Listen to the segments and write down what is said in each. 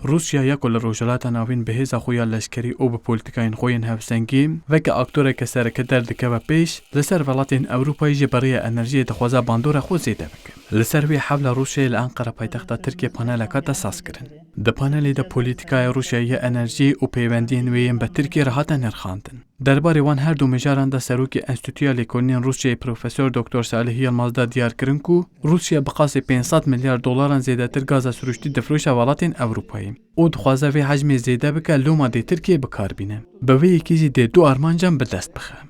روسیا یک ل روجلات ناوین به هزا خویا لشکری او به پولیتیکاین خوین هفسنگی و که اکتور که سرکت در دکه و پیش لسر ولاتین اروپایی جبری انرژی دخوازا باندور خود زیده بکن. لسر وی حول روسیا لانقره پایتخت ترکیه پانل که دساس کرن. د پانلی د پولیتیکای روسیای انرژی او پیوندین ویم به ترکیه راحت نرخاندن. درباره وان هر دو مجاران د سروکی انستیتویا لیکونین روسیای پروفسور دکتر صالح یلمازدا دیار کرن کو روسیا بقاس 500 میلیارد دلار زیاده تر گاز سروشتی دفروش ولاتین اروپایی. او دخوازه وی حجم زیاده بکه لوما دی ترکیه بکار بینه. به وی یکیزی دی دو armancan به دست بخه.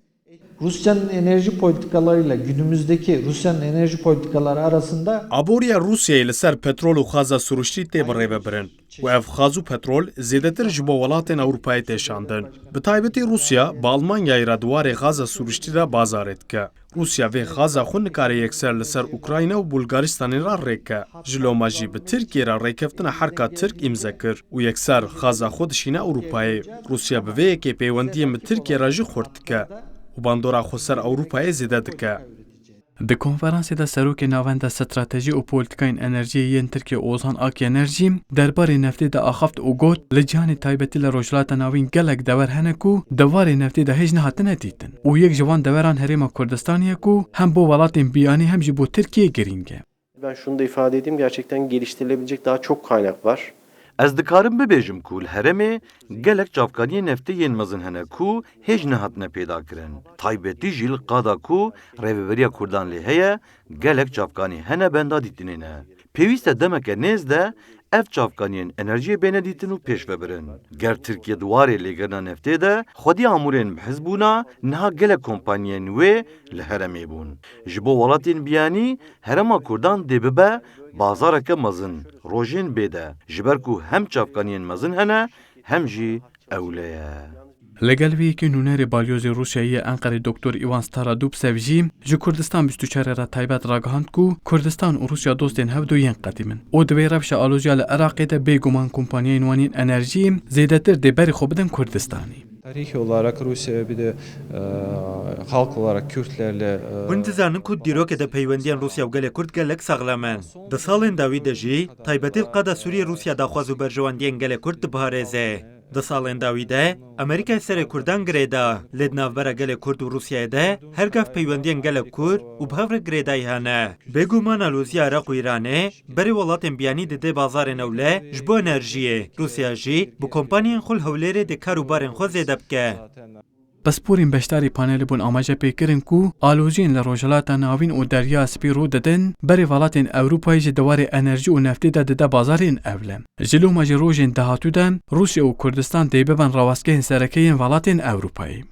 Rusya'nın enerji politikalarıyla günümüzdeki Rusya'nın enerji politikaları arasında Aboriya Rusyayê li ser petrol û xaza suruştî tê birêvebirin û ev xaz û petrol zêdetir ji bo welatên Ewropayê tê şandin. Bi taybetî Rusya bi Almanyayê re duwarê xaza suruştî re bazarê dike. Rusya vê xaza xwe nikare yekser li ser Ukrayna û Bulgaristanê re rêke. Ji loma jî bi Tirkiye re rêkeftina herka Tirk îmze kir û yekser xaza xwe dişîne Ewropayê. Rusya bi vê yekê peywendiyên bi Tirkiye re jî xurt dike. و باندورا خسر اروپای زیده دکه. د کنفرانسی د سروک ناوند استراتژی او پولیتیکاین انرژی ین ترکیه اوزان آکی انرژی درباره نفتی د آخفت او گوت لجان تایبتی لروجلات ناوین گلک دور هنکو دوار نفتی د هیچ نهاتنه دیتن او یک جوان دوران هریما کردستانیه کو هم bu valatın biyani hem ji bu Türkiye giringe. Ben şunu da ifade edeyim, gerçekten geliştirilebilecek daha çok kaynak var. Ez dikarim bibêjim ku li herêmê gelek çavkaniyê neftê yên mezin hene ku hêj nehatine pêda kirin. Taybetî jî li qada ku rêveberiya Kurdan lê heye, gelek çavkanî hene benda dîtinê ne. Pêwîst e demeke nêz de ev çavkaniyên enerjiyê bêne dîtin û pêş vebirin. Ger Tirkiye duwarê lêgerina neftê de xwedî amûrên bihiz bûna, niha gelek kompanyeyên wê li herêmê bûn. Ji bo welatên biyanî, herêma Kurdan dê bibe bazareke mezin, rojên bêde, ji ber ku hem çavkaniyên mezin hene, hem jî ewle ye. لگل وی که نونر بالیوز روسیایی انقره دکتر ایوان ستارادوب سوژی جو کردستان 24 را تایبت راگهاند کو کردستان و روسیا دوستین هفدو ین قدیمن او دوی روش آلوزیا لعراقی ده بیگمان کمپانیای نوانین انرژی زیدتر ده beri خو Kürdistanî. Tarihi olarak Rusya bir de halk olarak Kürtlerle Hûn dizanin ku dîrokê de peywendiyan Rusya û gelê Kurd gelek saxlem. Di salên dawî de jî taybetî li qada Sûriye Rusya daxwaz û berjewendiyên gelê Kurd diparêze. Di salên dawî de Amerîkayê serê Kurdan girêda lê di navbera gelê Kurd û Rusyayê de her gav peywendiyên gelek Kurd û bi hev re girêdayî hene. Bêguman alûziya Iraq û Îranê berê welatên biyanî dide bazarên ewle ji bo enerjiyê. Rusya jî bi kompanyên xwe li hewlêrê de kar û barên xwe zêde bike. پسپورین بشتاری پانل بون آماجه پیکرین کو آلوزین لروجلات ناوین و دریا سپی رو ددن بری ولاتین اروپایی جدوار انرژی و نفتی ده بازارین اولم. جلو ماجی روژین دهاتو دن روسیا و کردستان دیببن رواسکه سرکین ولاتین اروپایی.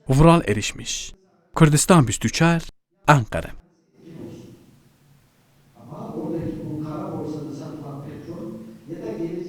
ورال erişmiş. Kürdistan 24 Ankara.